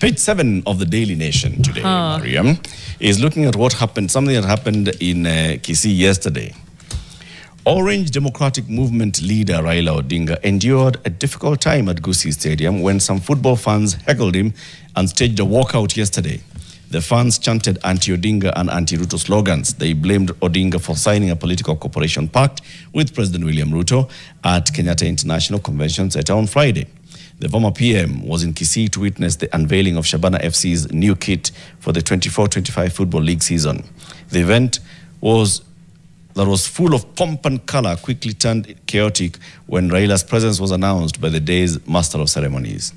Page 7 of the Daily Nation today, Mariam, is looking at what happened, something that happened in Kisii yesterday. Orange Democratic Movement leader Raila Odinga endured a difficult time at Gusii Stadium when some football fans heckled him and staged a walkout yesterday. The fans chanted anti-Odinga and anti-Ruto slogans. They blamed Odinga for signing a political cooperation pact with President William Ruto at Kenyatta International Convention Center on Friday. The former PM was in Kisii to witness the unveiling of Shabana FC's new kit for the 24-25 Football League season. The event that was full of pomp and color quickly turned chaotic when Raila's presence was announced by the day's master of ceremonies.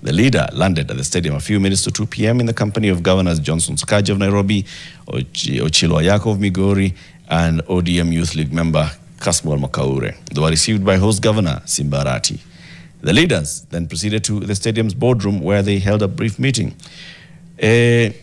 The leader landed at the stadium a few minutes to 2 p.m. in the company of Governors Johnson Sakaja of Nairobi, Ochilo Ayako of Migori, and ODM Youth League member Kasmuel Makaure. They were received by host governor Simbarati. The leaders then proceeded to the stadium's boardroom where they held a brief meeting. Soon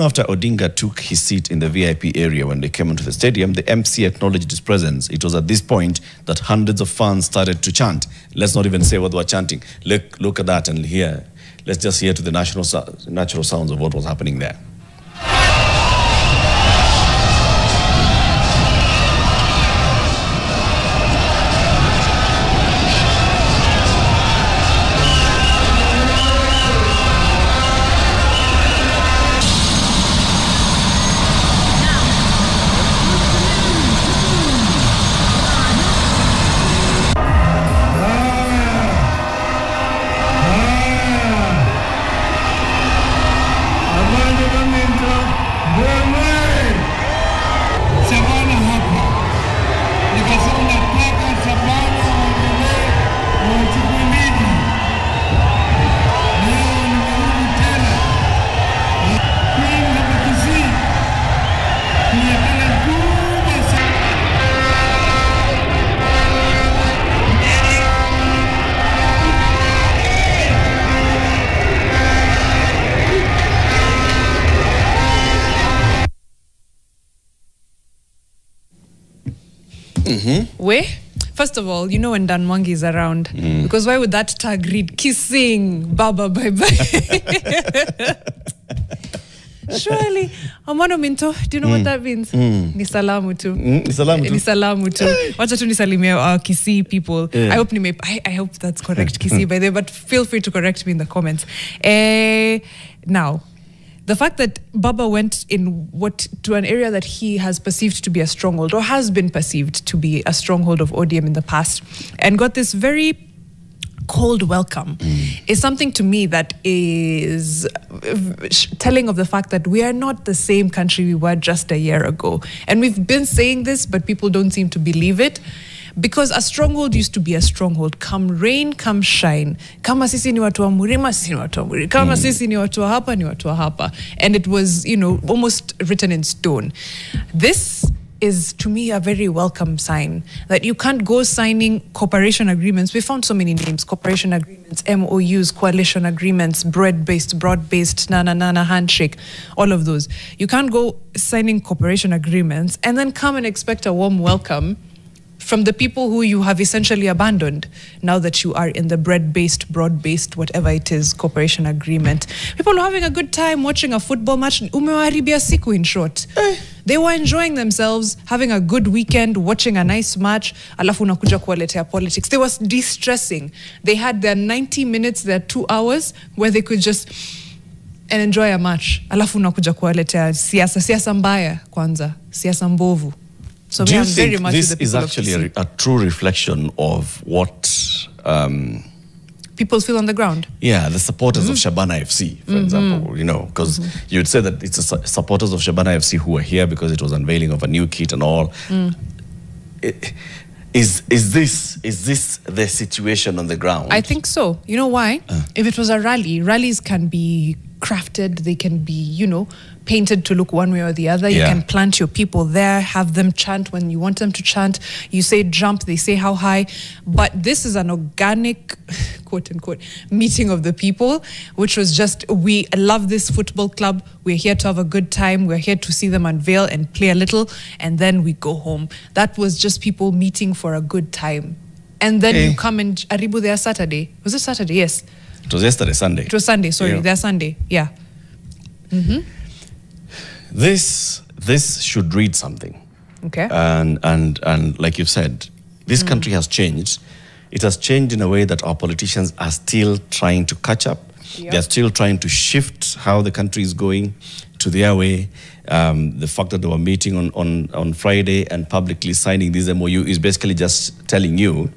after Odinga took his seat in the VIP area when they came into the stadium, the MC acknowledged his presence. It was at this point that hundreds of fans started to chant. Let's not even say what they were chanting. Look at that and hear. Let's just hear to the natural sounds of what was happening there. First of all, you know when Dan Mwangi is around, because why would that tag read kissing Baba bye bye? Surely, Amano Minto, do you know what that means? Ni salamu tu. Ni salamu tu. Wacha tu nisalimie our Kisii people. I hope that's correct, Kisii by the way, but feel free to correct me in the comments. Now, the fact that Baba went to an area that he has perceived to be a stronghold, or has been perceived to be a stronghold of ODM in the past, and got this very cold welcome, is something to me that is telling of the fact that we are not the same country we were just a year ago. And we've been saying this, but people don't seem to believe it. Because a stronghold used to be a stronghold. Come rain, come shine. Kama sisi ni watu wa Murima, sisi ni watu wa Murima. Kama sisi ni watu wa hapa, ni watu wa hapa. And it was, almost written in stone. This is, to me, a very welcome sign. That you can't go signing cooperation agreements. We found so many names. Cooperation agreements, MOUs, coalition agreements, broad-based, nana, handshake, all of those. You can't go signing cooperation agreements and then come and expect a warm welcome from the people who you have essentially abandoned now that you are in the broad-based, whatever it is, cooperation agreement. People are having a good time watching a football match. Umewaharibia siku, in short. They were enjoying themselves, having a good weekend, watching a nice match. Alafu unakuja kuwaletea politics. They was de-stressing. They had their 90 minutes, their 2 hours, where they could just and enjoy a match. Alafu unakuja kuwaletea siasa mbaya kwanza, siasa mbovu. So do you think this is actually a true reflection of what people feel on the ground? Yeah, the supporters of Shabana FC, for example, because you'd say that it's the supporters of Shabana FC who are here because it was unveiling of a new kit and all. Is this the situation on the ground? I think so. You know why? If it was a rally, rallies can be crafted, they can be, painted to look one way or the other. You can plant your people there, have them chant when you want them to chant. You say jump, they say how high. But this is an organic, quote unquote, meeting of the people, which was just, we love this football club. We're here to have a good time. We're here to see them unveil and play a little, and then we go home. That was just people meeting for a good time. And then you come and Aribu there Saturday. Was it Saturday? Yes. It was yesterday, Sunday. It was Sunday, sorry. Yeah. They're Sunday, yeah. This should read something. Okay. And like you've said, this country has changed. It has changed in a way that our politicians are still trying to catch up. Yep. They're still trying to shift how the country is going to their way. The fact that they were meeting on Friday and publicly signing this MOU is basically just telling you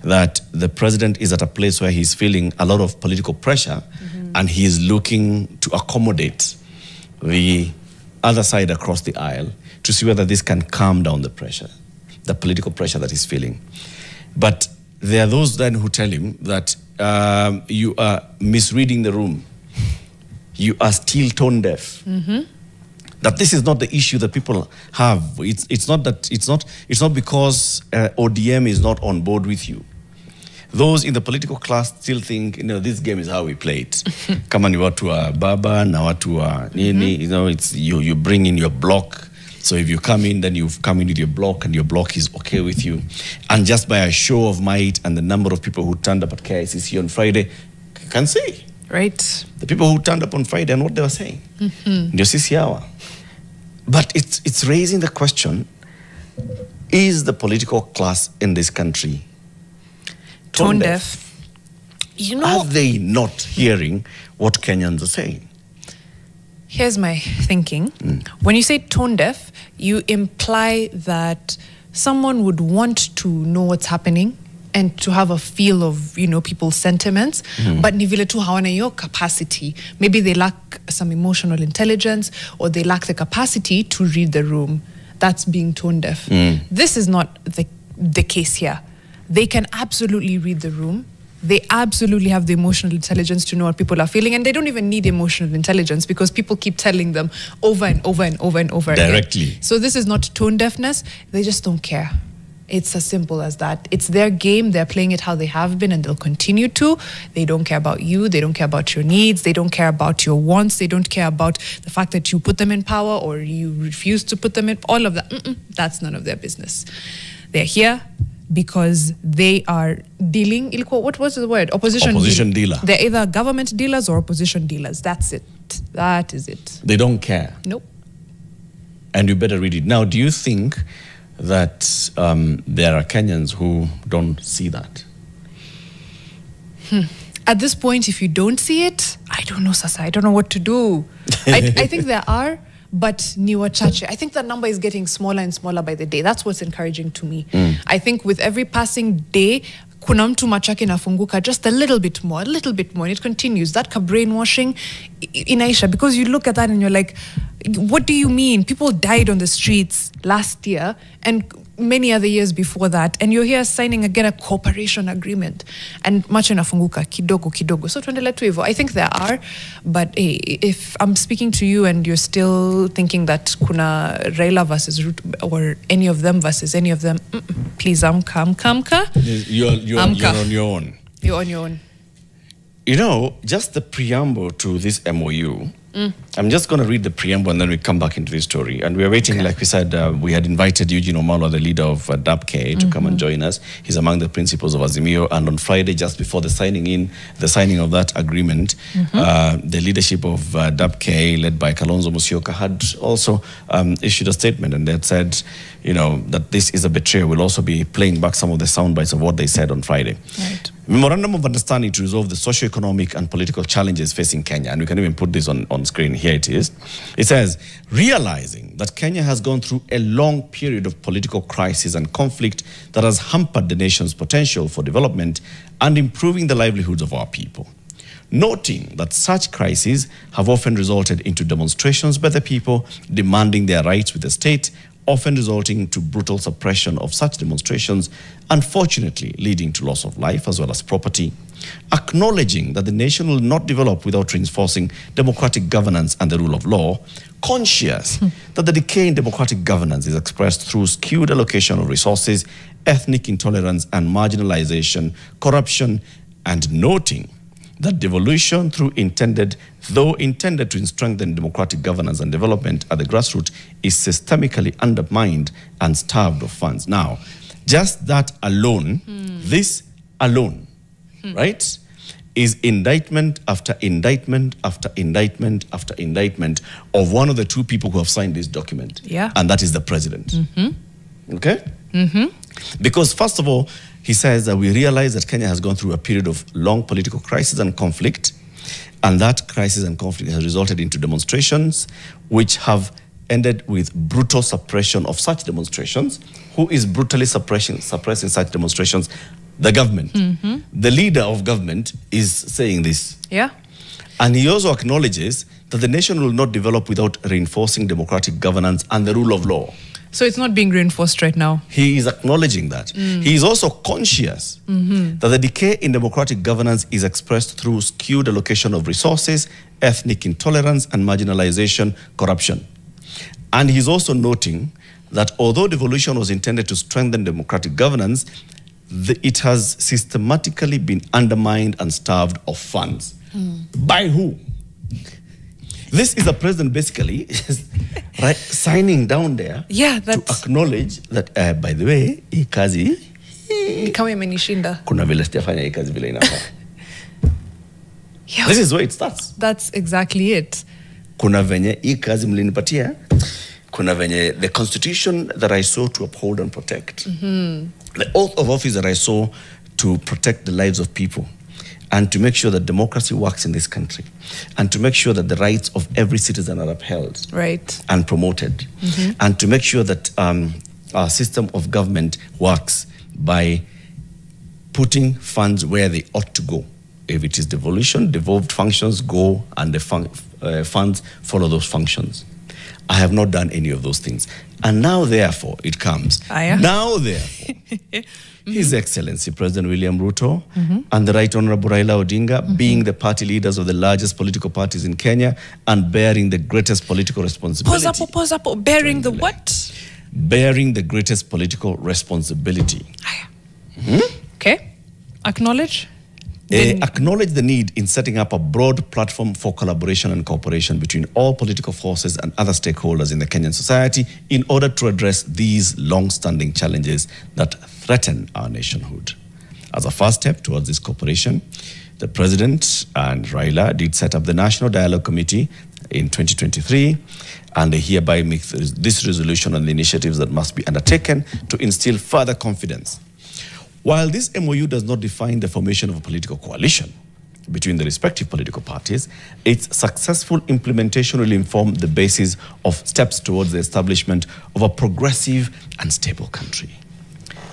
that the president is at a place where he's feeling a lot of political pressure and he is looking to accommodate the other side across the aisle to see whether this can calm down the pressure, the political pressure that he's feeling. But there are those then who tell him that you are misreading the room. You are still tone deaf. That this is not the issue that people have. It's not because ODM is not on board with you. Those in the political class still think, this game is how we play it. Come on, you are to a baba, now to a nini. It's you bring in your block. So if you come in, then you've come in with your block and your block is okay with you. And just by a show of might and the number of people who turned up at KICC on Friday, you can see. Right. The people who turned up on Friday and what they were saying. But it's raising the question, is the political class in this country tone deaf? Are they not hearing what Kenyans are saying? Here's my thinking. When you say tone deaf, you imply that someone would want to know what's happening and to have a feel of, people's sentiments, but ni vile tu hawana yo capacity. Maybe they lack some emotional intelligence or they lack the capacity to read the room. That's being tone deaf. This is not the case here. They can absolutely read the room. They absolutely have the emotional intelligence to know what people are feeling, and they don't even need emotional intelligence because people keep telling them over and over and over and over directly again. So this is not tone deafness. They just don't care. It's as simple as that. It's their game. They're playing it how they have been and they'll continue to. They don't care about you. They don't care about your needs. They don't care about your wants. They don't care about the fact that you put them in power or you refuse to put them in. All of that. That's none of their business. They're here because they are dealing, what was the word? Opposition dealer. They're either government dealers or opposition dealers. That's it. That is it. They don't care. Nope. And you better read it. Now, do you think that there are Kenyans who don't see that? At this point, if you don't see it, I don't know, Sasa. I don't know what to do. I think there are, but ni wachache. I think that number is getting smaller and smaller by the day. That's what's encouraging to me. I think with every passing day, kuna mtu machake nafunguka just a little bit more, and it continues. That brainwashing inaisha, because you look at that and you're like, what do you mean? People died on the streets last year and many other years before that, and you're here signing again a cooperation agreement, and macho inafunguka kidogo. So tuendelee tu hivyo. I think there are, but hey, if I'm speaking to you and you're still thinking that kuna Raila versus Ruto or any of them versus any of them, please, amka. You're on your own. You're on your own. Just the preamble to this MOU. I'm just going to read the preamble and then we come back into this story. And we're waiting, like we said, we had invited Eugene Wamalwa, the leader of DAP-K, to come and join us. He's among the principals of Azimio. And on Friday, just before the signing of that agreement, the leadership of DAP-K, led by Kalonzo Musyoka, had also issued a statement. And they had said, that this is a betrayal. We'll also be playing back some of the sound bites of what they said on Friday. Right. Memorandum of Understanding to resolve the socio-economic and political challenges facing Kenya. And we can even put this on screen. Here it is. It says, realizing that Kenya has gone through a long period of political crisis and conflict that has hampered the nation's potential for development and improving the livelihoods of our people. Noting that such crises have often resulted into demonstrations by the people demanding their rights with the state, often resulting to brutal suppression of such demonstrations, unfortunately leading to loss of life as well as property. Acknowledging that the nation will not develop without reinforcing democratic governance and the rule of law, conscious that the decay in democratic governance is expressed through skewed allocation of resources, ethnic intolerance and marginalization, corruption, and noting that devolution though intended to strengthen democratic governance and development at the grassroots, is systemically undermined and starved of funds. Now, just that alone, this alone, right, is indictment after indictment after indictment after indictment of one of the two people who have signed this document. Yeah. And that is the president. Okay? Because first of all, he says that we realize that Kenya has gone through a period of long political crisis and conflict, and that crisis and conflict has resulted into demonstrations which have ended with brutal suppression of such demonstrations. Who is brutally suppressing such demonstrations? The government. The leader of government is saying this. Yeah. And he also acknowledges that the nation will not develop without reinforcing democratic governance and the rule of law. So it's not being reinforced right now. He is acknowledging that. He is also conscious that the decay in democratic governance is expressed through skewed allocation of resources, ethnic intolerance, and marginalization, corruption. And he's also noting that although devolution was intended to strengthen democratic governance, it has systematically been undermined and starved of funds. By who? This is the president basically right, signing down there to acknowledge that, by the way, hii kazi kama imenishinda. Kuna vile sijafanya hii kazi vile inafaa. This is where it starts. That's exactly it. Kuna venye hii kazi mlinipatia. Kuna venye the constitution that I saw to uphold and protect. The oath of office that I saw to protect the lives of people and to make sure that democracy works in this country and to make sure that the rights of every citizen are upheld and promoted and to make sure that our system of government works by putting funds where they ought to go. If it is devolution, devolved functions go and the funds follow those functions. I have not done any of those things. And now, therefore, it comes. Now, therefore, His Excellency President William Ruto and the Right Honorable Raila Odinga being the party leaders of the largest political parties in Kenya and bearing the greatest political responsibility. Pause up. Bearing the what? Bearing the greatest political responsibility. Okay. Acknowledge the need in setting up a broad platform for collaboration and cooperation between all political forces and other stakeholders in the Kenyan society in order to address these long-standing challenges that threaten our nationhood. As a first step towards this cooperation, the President and Raila did set up the National Dialogue Committee in 2023, and they hereby make this resolution on the initiatives that must be undertaken to instill further confidence. While this MOU does not define the formation of a political coalition between the respective political parties, its successful implementation will inform the basis of steps towards the establishment of a progressive and stable country.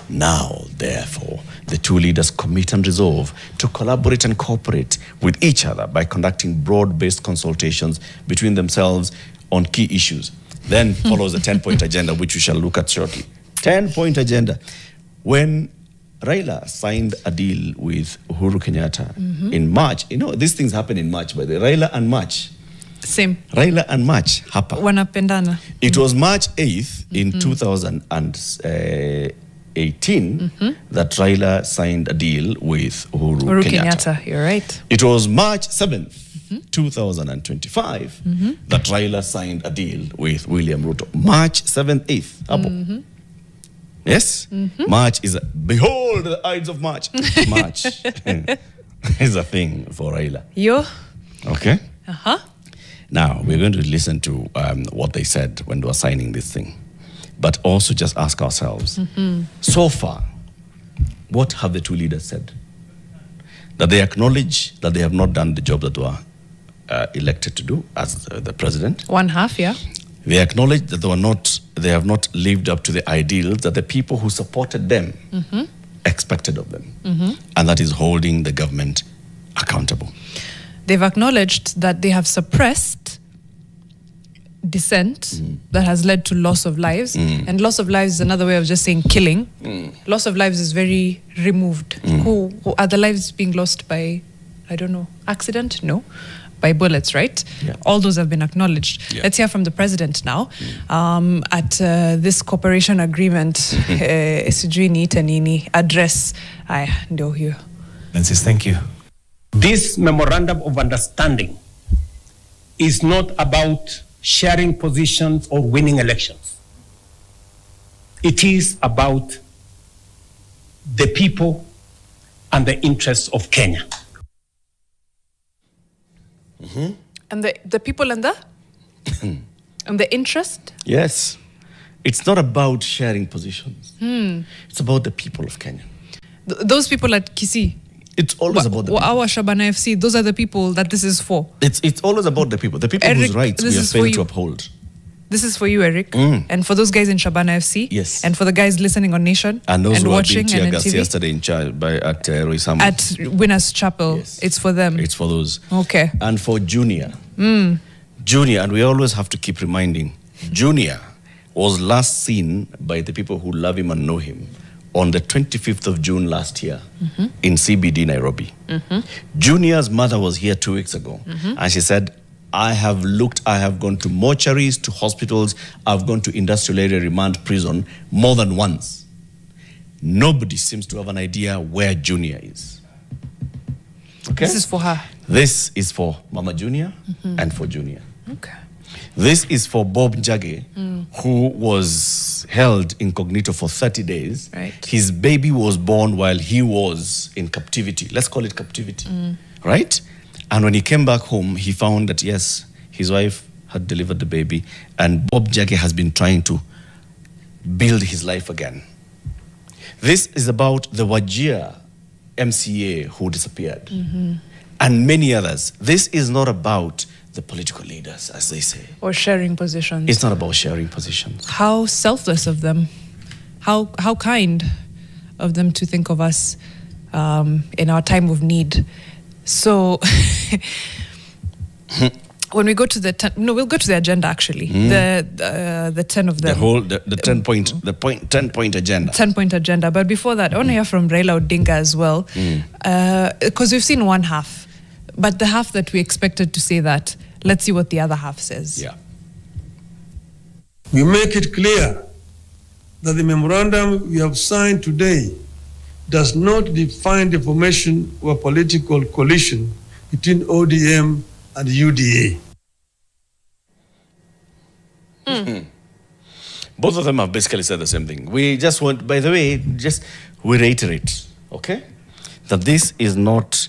Now, therefore, the two leaders commit and resolve to collaborate and cooperate with each other by conducting broad-based consultations between themselves on key issues. Then follows the 10-point agenda, which we shall look at shortly. 10-point agenda. When Raila signed a deal with Uhuru Kenyatta in March. You know, these things happen in March, by the way. Raila and March. Same. Raila and March happen. Wanapendana. It was March 8th in 2018 that Raila signed a deal with Uhuru Kenyatta. You're right. It was March 7th, 2025 that Raila signed a deal with William Ruto. March 7th, 8th. Yes? March is behold the Ides of March. March is a thing for Raila. Okay? Now, we're going to listen to what they said when they were signing this thing. But also just ask ourselves, so far, what have the two leaders said? That they acknowledge that they have not done the job that they were elected to do as the president. One half, yeah. They acknowledge that they have not lived up to the ideals that the people who supported them expected of them. And that is holding the government accountable. They've acknowledged that they have suppressed dissent that has led to loss of lives. And loss of lives is another way of just saying killing. Loss of lives is very removed. Who are the lives being lost by, I don't know, accident? No. By bullets, right? Yeah. All those have been acknowledged. Yeah. Let's hear from the president now at this cooperation agreement. Sijui niite nini address. Aya, ndio hiyo. Francis, thank you. This memorandum of understanding is not about sharing positions or winning elections. It is about the people and the interests of Kenya. And the people and the and the interest? Yes. It's not about sharing positions. It's about the people of Kenya. Those people at Kisii? It's always about the people. Our Shabana FC, those are the people that this is for. It's always about the people. The people Eric, whose rights we have failed to uphold. This is for you, Eric. And for those guys in Shabana FC. Yes. And for the guys listening on Nation. And those who watching were being tear gassed yesterday at Roysambu. At Winners Chapel. Yes. It's for them. It's for those. Okay. And for Junior. Junior, and we always have to keep reminding, Junior was last seen by the people who love him and know him on the 25th of June last year in CBD, Nairobi. Junior's mother was here 2 weeks ago, and she said, I have gone to mortuaries, to hospitals, I've gone to industrial area remand prison more than once. Nobody seems to have an idea where Junior is. Okay? This is for her. This is for Mama Junior and for Junior. Okay. This is for Bob Njage, who was held incognito for 30 days. Right. His baby was born while he was in captivity. Let's call it captivity, right? And when he came back home, he found that, yes, his wife had delivered the baby, and Bob Njage has been trying to build his life again. This is about the Wajir MCA who disappeared, and many others. This is not about the political leaders, as they say. Or sharing positions. It's not about sharing positions. How selfless of them. How kind of them to think of us in our time of need. So when we go to the we'll go to the agenda actually. The 10 of them. The 10-point agenda. 10-point agenda. But before that, I want to hear from Raila Odinga as well. Because we've seen one half. But the half that we expected to say that, let's see what the other half says. Yeah. We make it clear that the memorandum we have signed today does not define the formation of a political coalition between ODM and UDA. Both of them have basically said the same thing. We just want, by the way, we reiterate, okay, that this is not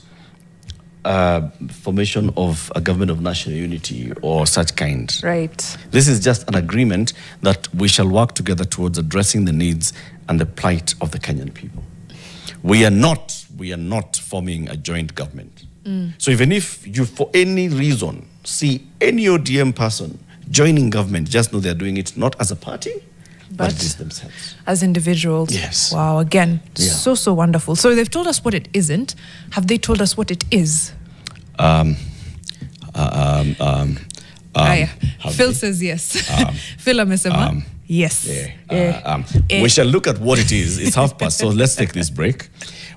formation of a government of national unity or such kind. Right. This is just an agreement that we shall work together towards addressing the needs and the plight of the Kenyan people. We are not forming a joint government. So even if you, for any reason, see any ODM person joining government, just know they're doing it not as a party, but it is themselves. As individuals. Yes. Wow, again, so wonderful. So they've told us what it isn't. Have they told us what it is? Phil says yes. Phil amesema yes. We shall look at what it is. It's 12:30, so let's take this break.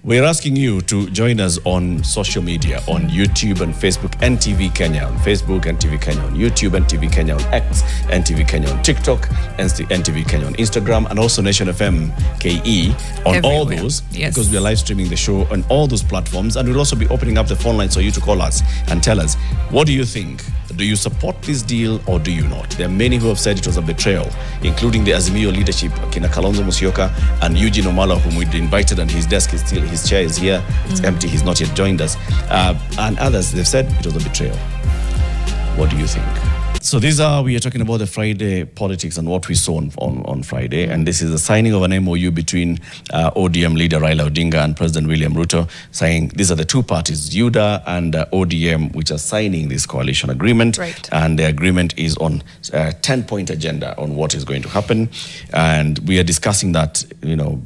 We're asking you to join us on social media, on YouTube and Facebook, NTV Kenya, on Facebook, NTV Kenya, on YouTube, NTV Kenya, on X, NTV Kenya, on TikTok, NTV Kenya, on Instagram, and also Nation FM KE on everywhere. All those, because we are live streaming the show on all those platforms. And we'll also be opening up the phone lines for you to call us and tell us, what do you think? Do you support this deal or do you not? There are many who have said it was a betrayal, including the Azimio leadership, Kina Kalonzo Musyoka and Eugene Wamalwa, whom we'd invited, and his desk is still, his chair is here, it's empty, he's not yet joined us. And others, they've said it was a betrayal. What do you think? So we are talking about the Friday politics and what we saw on Friday. And this is the signing of an MOU between ODM leader Raila Odinga and President William Ruto, saying these are the two parties, UDA and ODM, which are signing this coalition agreement. Right. And the agreement is on a 10-point agenda on what is going to happen. And we are discussing that,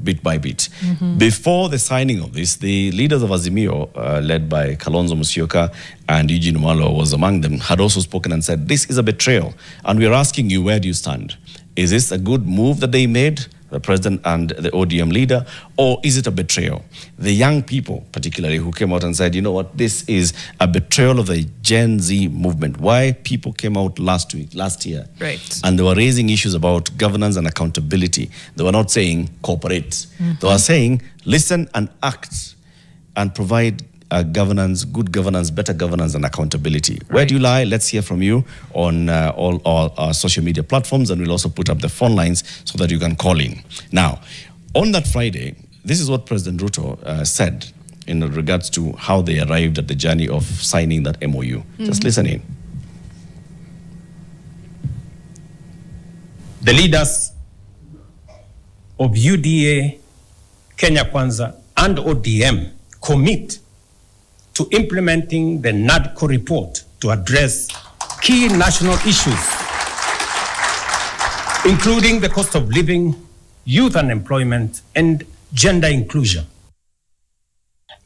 bit by bit. Before the signing of this, the leaders of Azimio, led by Kalonzo Musyoka and Eugene Wamalwa was among them, had also spoken and said, this is a betrayal. And we're asking you, where do you stand? Is this a good move that they made, the president and the ODM leader, or is it a betrayal? The young people, particularly, who came out and said, you know what, this is a betrayal of the Gen Z movement. Why people came out last year. Right. And they were raising issues about governance and accountability. They were not saying cooperate. They were saying listen and act and provide governance, good governance, better governance, and accountability. Right. Where do you lie? Let's hear from you on all our social media platforms, and we'll also put up the phone lines so that you can call in. Now, on that Friday, this is what President Ruto said, in regards to how they arrived at the journey of signing that MOU. Just listen in. The leaders of UDA, Kenya Kwanza, and ODM commit to implementing the NADCO report to address key national issues, including the cost of living, youth unemployment, and gender inclusion.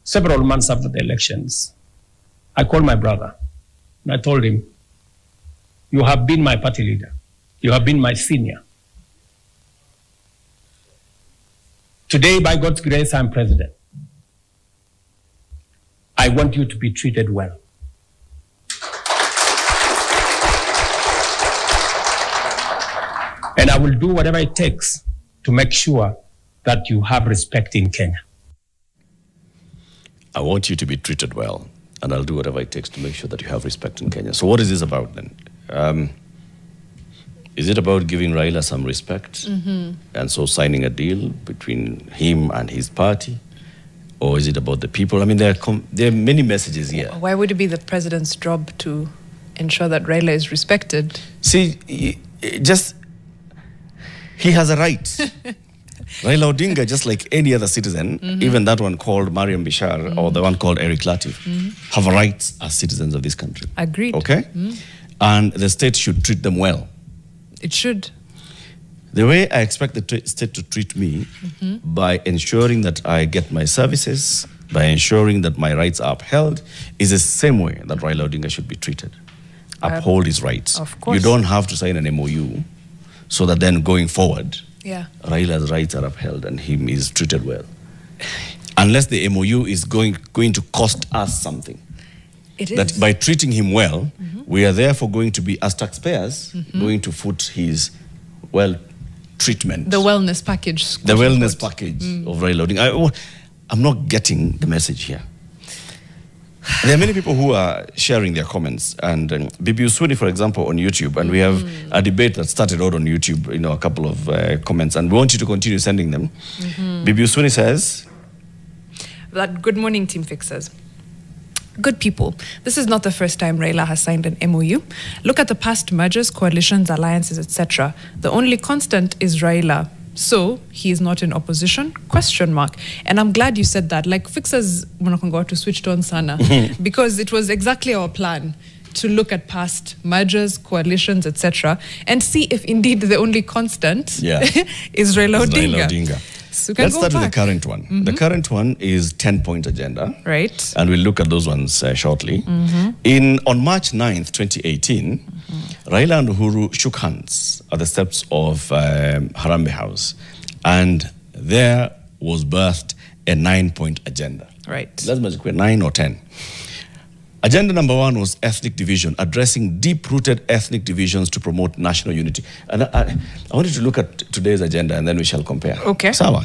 Several months after the elections, I called my brother and I told him, "You have been my party leader. You have been my senior. Today, by God's grace, I'm president. I want you to be treated well. And I will do whatever it takes to make sure that you have respect in Kenya." I want you to be treated well, and I'll do whatever it takes to make sure that you have respect in Kenya. So what is this about then? Is it about giving Raila some respect and so signing a deal between him and his party? Or is it about the people? I mean, there are many messages here. Why would it be the president's job to ensure that Raila is respected? See, he has a right. Raila Odinga, just like any other citizen, even that one called Mariam Bishar or the one called Eric Latif, have rights as citizens of this country. Agreed. Okay? And the state should treat them well. It should. The way I expect the state to treat me, by ensuring that I get my services, by ensuring that my rights are upheld, is the same way that Raila Odinga should be treated. Uphold his rights. Of course. You don't have to sign an MOU so that then going forward, Raila's rights are upheld and he is treated well. Unless the MOU is going to cost us something. It is. That by treating him well, we are therefore going to be, as taxpayers, going to foot his, treatment. The wellness package. The wellness package of Raila Odinga. I'm not getting the message here. There are many people who are sharing their comments. And Bibi Uswini, for example, on YouTube, and we have a debate that started out on YouTube, a couple of comments, and we want you to continue sending them. Bibi Uswini says, that good morning, Team Fixers. Good people, this is not the first time Raila has signed an MOU. Look at the past mergers, coalitions, alliances, etc. The only constant is Raila. So he is not in opposition? ? And I'm glad you said that. Like Fixers to switched on sana because it was exactly our plan to look at past mergers, coalitions, etc. and see if indeed the only constant is Raila Odinga. So let's start with the current one. The current one is 10-point agenda. Right. And we'll look at those ones shortly. On March 9th, 2018, Raila and Uhuru shook hands at the steps of Harambee House. And there was birthed a 9-point agenda. Right. Let's make it 9 or 10. Agenda number 1 was ethnic division, addressing deep-rooted ethnic divisions to promote national unity. And I wanted to look at today's agenda and then we shall compare. Okay. Sawa.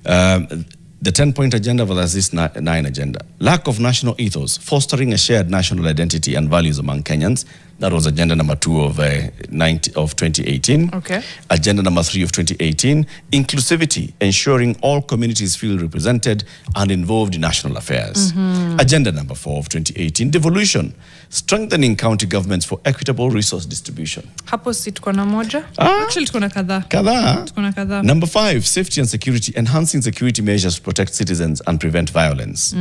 The 10-point agenda versus this 9 agenda. Lack of national ethos, fostering a shared national identity and values among Kenyans. That was agenda number 2 of 2018. Okay. Agenda number 3 of 2018, inclusivity, ensuring all communities feel represented and involved in national affairs. Agenda number 4 of 2018, devolution, strengthening county governments for equitable resource distribution. Hapo si tuko na moja? Actually tuko na kadhaa. Kadhaa. Tuko na kadhaa. Number 5, safety and security, enhancing security measures to protect citizens and prevent violence.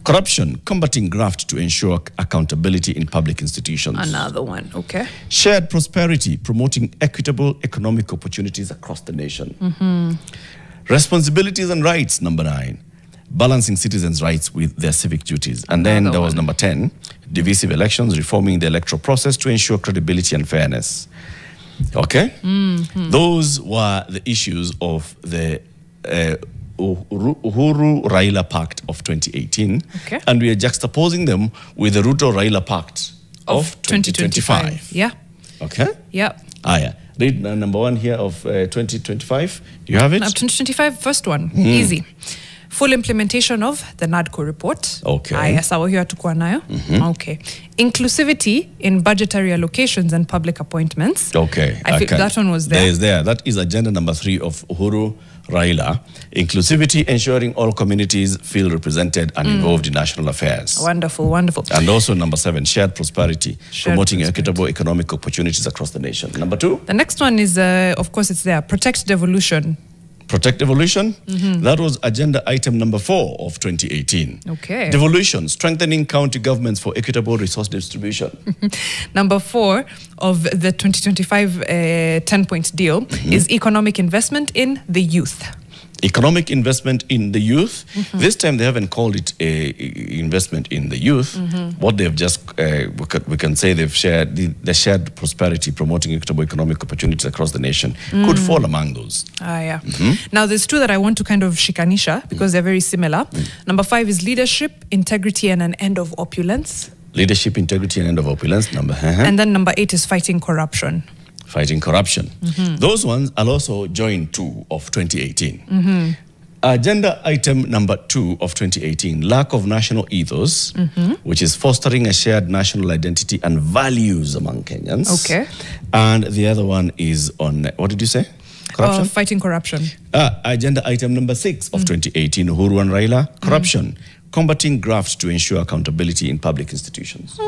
Corruption, combating graft to ensure accountability in public institutions. Another one, okay. Shared prosperity, promoting equitable economic opportunities across the nation. Responsibilities and rights, number 9. Balancing citizens' rights with their civic duties. And then there was number 10, divisive elections, reforming the electoral process to ensure credibility and fairness. Okay? Those were the issues of the Uhuru-Raila Pact of 2018. Okay. And we are juxtaposing them with the Ruto-Raila Pact of 2025. Yeah. Okay? Yeah. Read number 1 here of 2025. Do you have it? 2025, first one. Easy. Full implementation of the NADCO report. Okay. Sawa hiyo hatukuwa nayo. Okay. Inclusivity in budgetary allocations and public appointments. Okay. I think that one was there. That is agenda number 3 of Uhuru Raila, inclusivity, ensuring all communities feel represented and involved in national affairs. Wonderful, wonderful. And also number 7, shared prosperity, promoting equitable economic opportunities across the nation. Number 2. The next one is, of course, it's there, protect devolution. Protect devolution. That was agenda item number 4 of 2018. Okay. Devolution, strengthening county governments for equitable resource distribution. Number 4 of the 2025 10-point deal is economic investment in the youth. Economic investment in the youth. This time they haven't called it investment in the youth. What they've just, we can say they've shared, the shared prosperity, promoting equitable economic opportunities across the nation could fall among those. Yeah. Now there's 2 that I want to kind of shikanisha because they're very similar. Number 5 is leadership, integrity, and an end of opulence. Leadership, integrity, and end of opulence. And then number 8 is fighting corruption. Fighting corruption. Those ones are also joined 2 of 2018. Agenda item number 2 of 2018, lack of national ethos, which is fostering a shared national identity and values among Kenyans. Okay. And the other one is on, what did you say? Corruption? Fighting corruption. Agenda item number 6 of 2018, Uhuru and Raila, corruption, combating graft to ensure accountability in public institutions.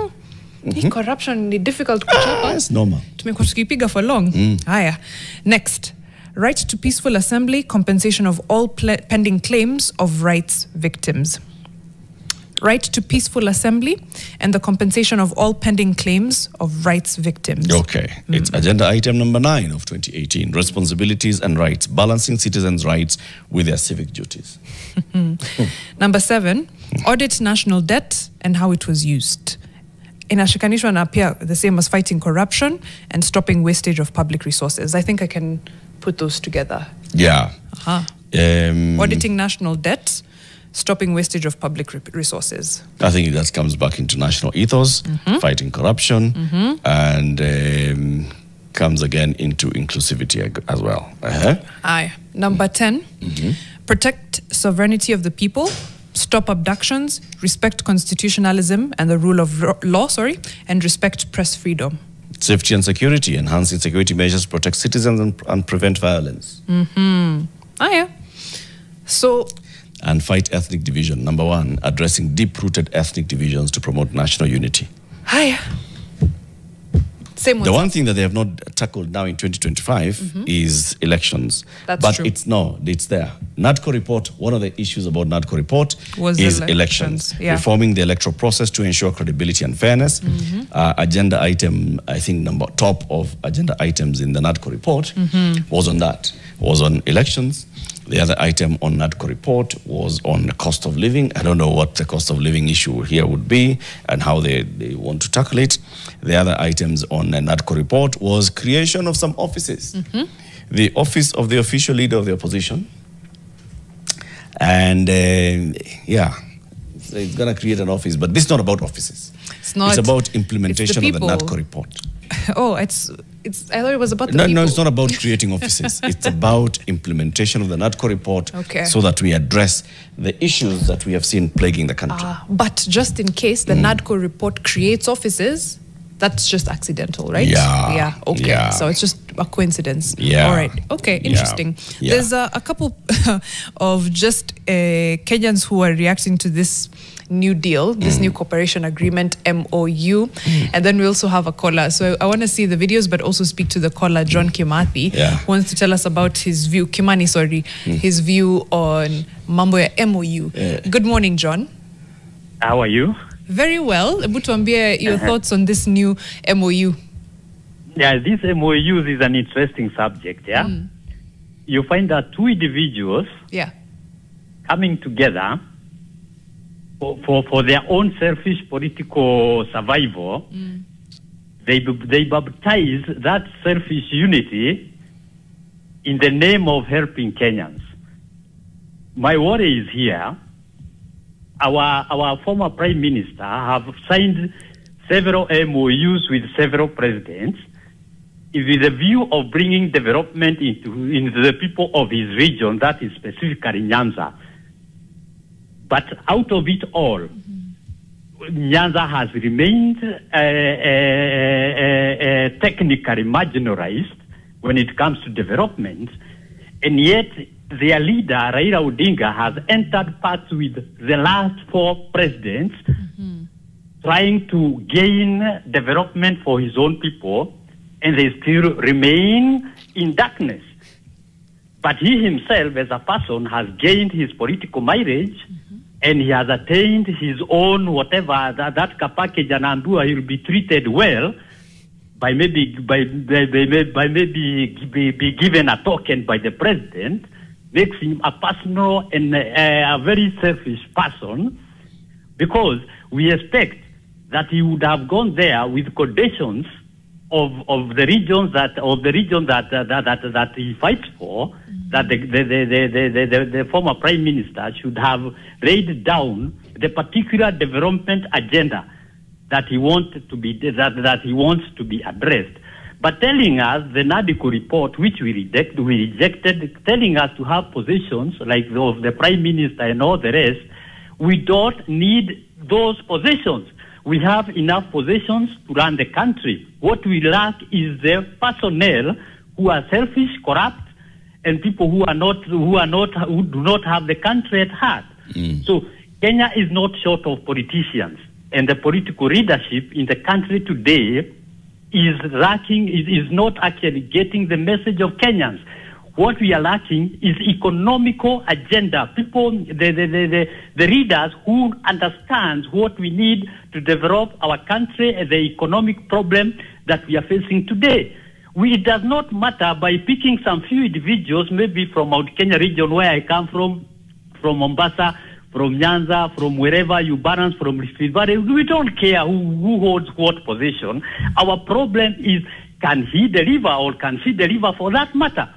Corruption is difficult kuchapa. It's normal. Tumekuwa tukipiga for long. Haya. Next, right to peaceful assembly, compensation of all pending claims of rights victims. Right to peaceful assembly and the compensation of all pending claims of rights victims. Okay. It's agenda item number 9 of 2018, responsibilities and rights, balancing citizens' rights with their civic duties. Number 7, audit national debt and how it was used. Inashikanishwa na pia the same as fighting corruption and stopping wastage of public resources. I think I can put those together. Yeah. Auditing national debt, stopping wastage of public resources. I think that comes back into national ethos, fighting corruption, and comes again into inclusivity as well. Aye. Number 10, protect sovereignty of the people, stop abductions, respect constitutionalism and the rule of law, and respect press freedom. Safety and security, enhancing security measures, protect citizens and prevent violence. Yeah. So, and fight ethnic division. Number 1, addressing deep-rooted ethnic divisions to promote national unity. Hiya. Same the one thing that they have not tackled now in 2025 is elections. That's true. It's there. NADCO report, one of the issues about NADCO report is elections. Yeah. Reforming the electoral process to ensure credibility and fairness. Agenda item, I think top of agenda items in the NADCO report was on that, was on elections. The other item on NADCO report was on the cost of living. I don't know what the cost of living issue here would be and how they want to tackle it. The other items on the NADCO report was creation of some offices. The office of the official leader of the opposition. And yeah, so it's going to create an office, but this is not about offices. It's about implementation of the NADCO report. Oh, I thought it was about the people. No, it's not about creating offices. It's about implementation of the NADCO report so that we address the issues that we have seen plaguing the country. But just in case the NADCO report creates offices, that's just accidental, right? Yeah. Okay. Yeah. So it's just a coincidence. Yeah. All right. Okay. Interesting. Yeah. There's a couple of just Kenyans who are reacting to this new deal, this new cooperation agreement, MOU. And then we also have a caller. So I want to see the videos, but also speak to the caller, John Kimathi, who wants to tell us about his view, his view on mambo ya MOU. Good morning, John. How are you? Very well. Butuambie your thoughts on this new MOU. Yeah, this MOU is an interesting subject, yeah? You find that two individuals coming together for their own selfish political survival, they baptize that selfish unity in the name of helping Kenyans. My worry is here. Our former Prime Minister have signed several MOUs with several presidents with the view of bringing development into the people of his region, that is specifically Nyanza. But out of it all, Nyanza has remained technically marginalized when it comes to development, and yet their leader, Raila Odinga, has entered paths with the last 4 presidents, trying to gain development for his own people, and they still remain in darkness. But he himself, as a person, has gained his political mileage, and he has attained his own whatever, that package, and Andua, he will be treated well by maybe be given a token by the president, makes him a personal and a very selfish person, because we expect that he would have gone there with conditions of the regions that he fights for, that the former prime minister should have laid down the particular development agenda that he wants to be addressed. But telling us the NADICO report, which we rejected, telling us to have positions like of the prime minister and all the rest, we don't need those positions. We have enough positions to run the country. What we lack is the personnel who are selfish, corrupt, and people who do not have the country at heart. So Kenya is not short of politicians, and the political leadership in the country today is lacking, is not actually getting the message of Kenyans. What we are lacking is economical agenda. People, the leaders who understands what we need to develop our country and the economic problem that we are facing today. It does not matter by picking some few individuals, maybe from Mount Kenya region where I come from Mombasa, from Nyanza, from wherever you balance, from Rift Valley. We don't care who holds what position. Our problem is, can he deliver, or can she deliver for that matter?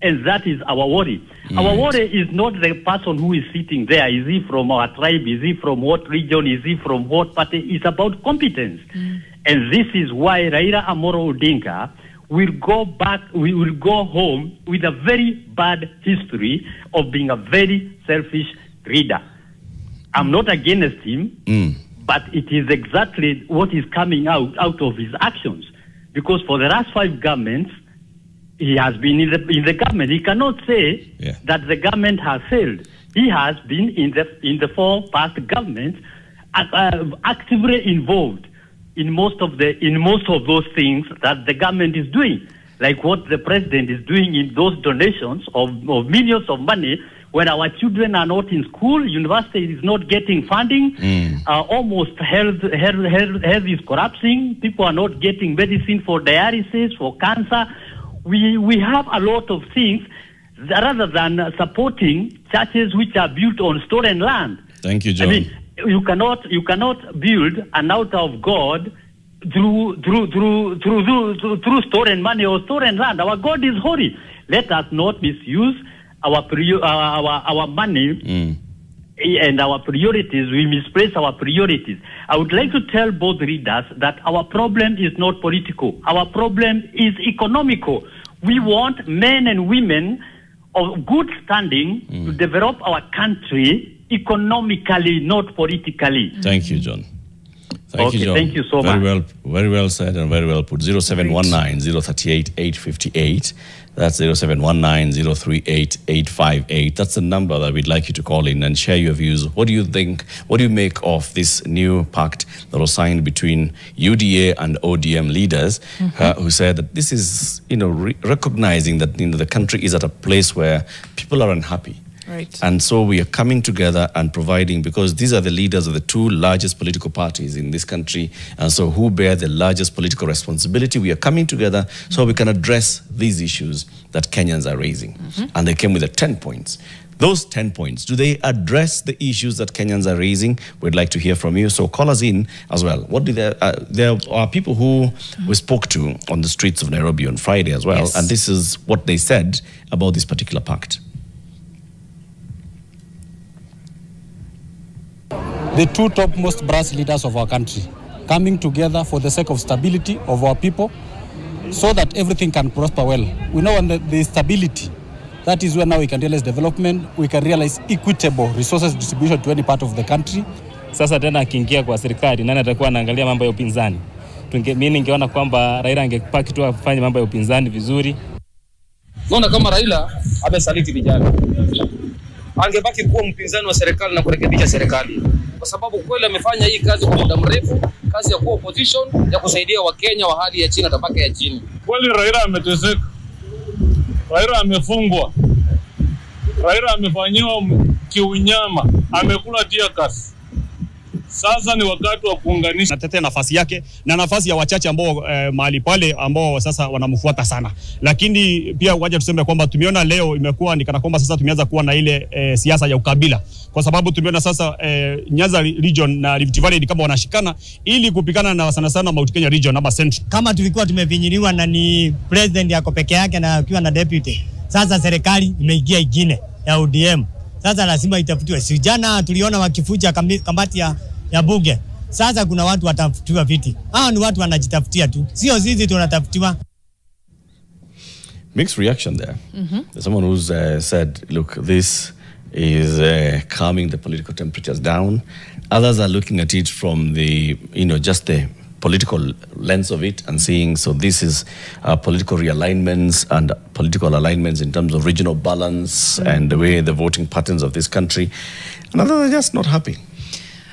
And that is our worry. Our worry is not the person who is sitting there. Is he from our tribe? Is he from what region? Is he from what party? It's about competence. And this is why Raila Amolo Odinga will go back, we will go home with a very bad history of being a very selfish leader. I'm not against him, but it is exactly what is coming out of his actions. Because for the last 5 governments, he has been in the government. He cannot say that the government has failed. He has been in the 4 past governments, actively involved in most of those things that the government is doing, like what the president is doing in those donations of millions of money. When our children are not in school, university is not getting funding, almost health is collapsing. People are not getting medicine for dialysis, for cancer. We have a lot of things rather than supporting churches which are built on stolen land. Thank you, John. I mean, you cannot build an altar of God through stolen money or stolen land. Our God is holy. Let us not misuse our money and our priorities. We misplace our priorities. I would like to tell both readers that our problem is not political. Our problem is economical. We want men and women of good standing to develop our country economically, not politically. Thank you, John. Thank you, John. Thank you so much. Very well said and very well put. 0719 038 858. That's 0719 038 858. That's the number that we'd like you to call in and share your views. What do you think? What do you make of this new pact that was signed between UDA and ODM leaders, who said that this is, recognizing that the country is at a place where people are unhappy. Right. And so we are coming together and providing, because these are the leaders of the 2 largest political parties in this country, and so who bear the largest political responsibility. We are coming together so we can address these issues that Kenyans are raising. And they came with the 10 points. Those 10 points, do they address the issues that Kenyans are raising? We'd like to hear from you. So call us in as well. What do there are people who we spoke to on the streets of Nairobi on Friday as well, and this is what they said about this particular pact. The 2 topmost brass leaders of our country coming together for the sake of stability of our people, so that everything can prosper well. We know when the stability, that is where now we can realize development, we can realize equitable resources distribution to any part of the country. Sasa tena akiingia kwa serikali, nani atakuwa anaangalia mambo ya upinzani? Mimi ningeona kwamba Raila angepaki tu afanye mambo ya upinzani vizuri. Naona kama Raila amesaliti vijana. Angebaki kuwa mpinzani wa serikali na kurekebisha serikali. Kwa sababu kweli amefanya hii kazi kwa muda mrefu, kazi ya kuwa opposition, ya kusaidia Wakenya wa hali ya chini na tabaka ya chini. Kweli Raila ameteseka. Raila amefungwa. Raila amefanyiwa kiunyama, amekula tia kasi. Sasa ni wakati wa kuunganisha. Natetea nafasi yake na nafasi ya wachache ambao mahali pale ambao sasa wanamfuata sana. Lakini pia waje tuseme kwamba tumeona leo imekuwa ni kana kwamba sasa tumeanza kuwa na ile siasa ya ukabila. Kwa sababu tumeona sasa Nyanza region na Rift Valley kama wanashikana ili kupigana na sana Mount Kenya region ama Central. Kama tulikuwa tumevinyiliwa na ni president yako peke yake na akiwa na deputy. Sasa serikali imeingia ingine ya ODM. Sasa lazima itafutiwe. Sijana tuliona wakifuja kamati ya bunge. Sasa kuna watu watafutiwa viti. Hao ni watu wanajitafutia tu. Sio sisi tunatafutiwa. Mixed reaction there. There's someone who's said, look, this is calming the political temperatures down. Others are looking at it from the, just the political lens of it and seeing, so this is political realignments and political alignments in terms of regional balance and the way the voting patterns of this country. And others are just not happy.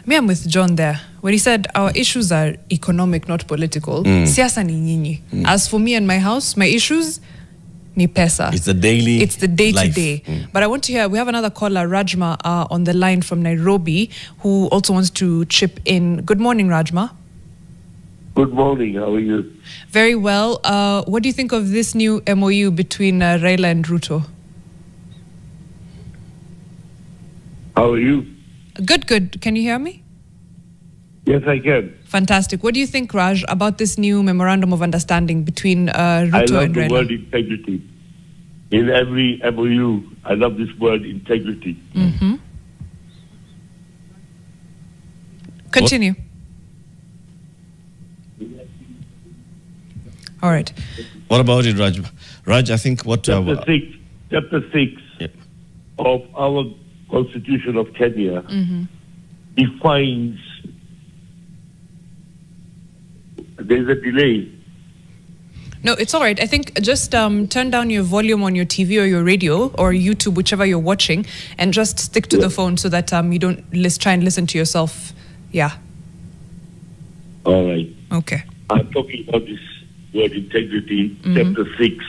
Me, I'm with John there. When he said our issues are economic, not political, siasa ni nyinyi. As for me and my house, my issues ni pesa. It's the daily It's the day-to-day. But I want to hear, we have another caller, Rajma, on the line from Nairobi, who also wants to chip in. Good morning, Rajma. Good morning. How are you? Very well. What do you think of this new MOU between Raila and Ruto? How are you? Good, good. Can you hear me? Yes, I can. Fantastic. What do you think, Raj, about this new memorandum of understanding between Ruto and Raila? I love the word integrity. In every MOU, I love this word integrity. Continue. All right. What about it, Raj? Raj, I think what... Chapter 6 of our Constitution of Kenya defines... There's a delay. No, it's all right. I think just turn down your volume on your TV or your radio or YouTube, whichever you're watching, and just stick to the phone so that you don't try and listen to yourself. Yeah. All right. Okay. I'm talking about this word integrity, chapter 6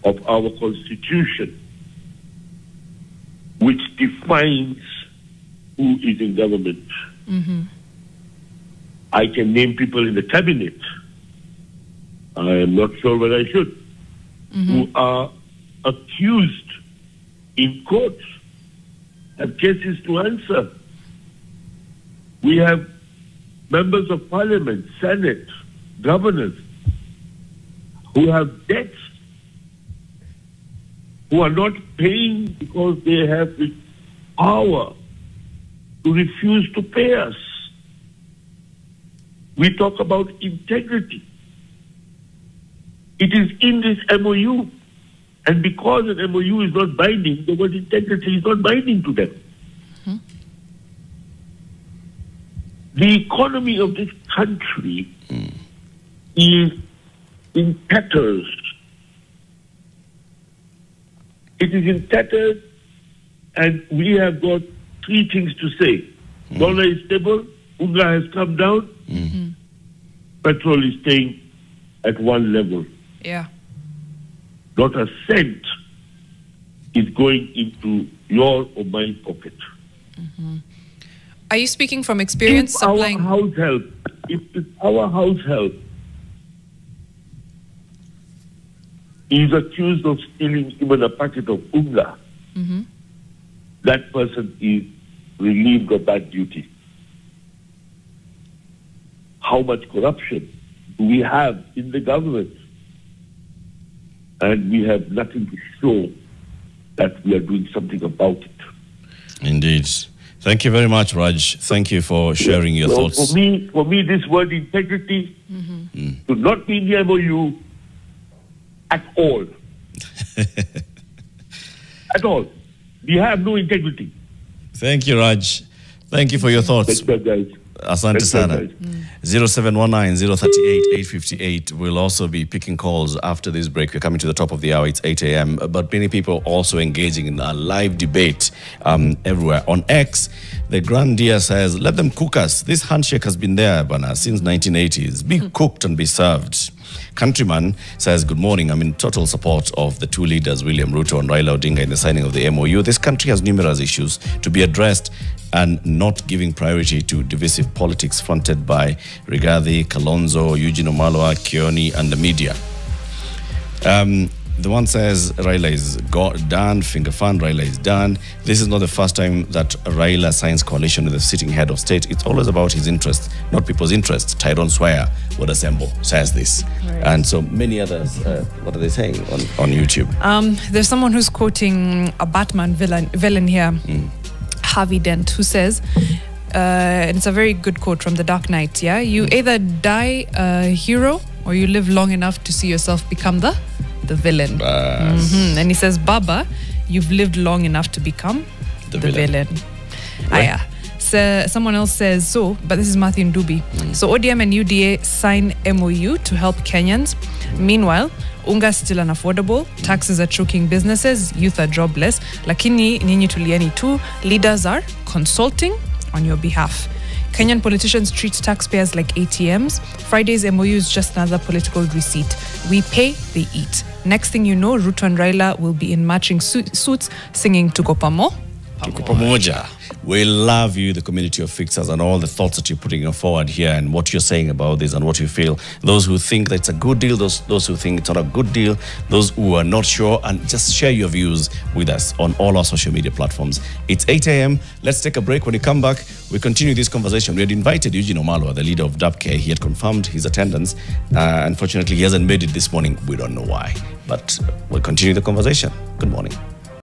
of our Constitution, which defines who is in government. I can name people in the cabinet. I am not sure whether I should, who are accused in court, have cases to answer. We have members of parliament, senate, governors, who have debts, who are not paying because they have the power to refuse to pay us. We talk about integrity. It is in this MOU. And because an MOU is not binding, the word integrity is not binding to them. The economy of this country is in tatters. It is in tatters, and we have got three things to say. Dollar is stable, Unga has come down, petrol is staying at one level. Yeah. Not a cent is going into your or my pocket. Are you speaking from experience supplying? If our house help is accused of stealing even a packet of unga, that person is relieved of that duty. How much corruption do we have in the government? And we have nothing to show that we are doing something about it. Indeed. Thank you very much, Raj. Thank you for sharing your thoughts. For me, this word integrity should not be in the MOU at all. At all. We have no integrity. Thank you, Raj. Thank you for your thoughts. Thank you, guys. Asante sana. 0719-038-858. We'll also be picking calls after this break. We're coming to the top of the hour. It's 8 a.m. But many people also engaging in a live debate everywhere. On X, the Grandia says, let them cook us. This handshake has been there, Bana, since 1980s. Be cooked and be served. Countryman says, good morning. I'm in total support of the two leaders, William Ruto and Raila Odinga, in the signing of the MOU. This country has numerous issues to be addressed and not giving priority to divisive politics fronted by Rigathi, Kalonzo, Eugene Wamalwa, Kioni, and the media. The one says Raila is done, finger fun, Raila is done. This is not the first time that Raila signs coalition with the sitting head of state. It's always about his interests, not people's interests. Tyrone Swire would assemble, says this. Right. And so many others, what are they saying on YouTube? There's someone who's quoting a Batman villain here, Harvey Dent, who says, and it's a very good quote from The Dark Knight, yeah? You either die a hero or you live long enough to see yourself become the villain. And he says, Baba, you've lived long enough to become the villain. So someone else says, but this is Matthew Ndubi. So ODM and UDA sign MOU to help Kenyans. Meanwhile, unga is still unaffordable, taxes are choking businesses, youth are jobless. Lakini nyinyi tulieni tu, leaders are consulting on your behalf. Kenyan politicians treat taxpayers like ATMs. Friday's MOU is just another political receipt. We pay, they eat. Next thing you know, Ruto and Raila will be in matching suits singing Tuko Pamoja. We love you, the community of fixers, and all the thoughts that you're putting forward here and what you're saying about this and what you feel. Those who think that it's a good deal, those who think it's not a good deal, those who are not sure, and just share your views with us on all our social media platforms. It's 8 a.m. Let's take a break. When we come back, we continue this conversation. We had invited Eugene Wamalwa, the leader of DAPK. He had confirmed his attendance. Unfortunately, he hasn't made it this morning. We don't know why, but we'll continue the conversation. Good morning.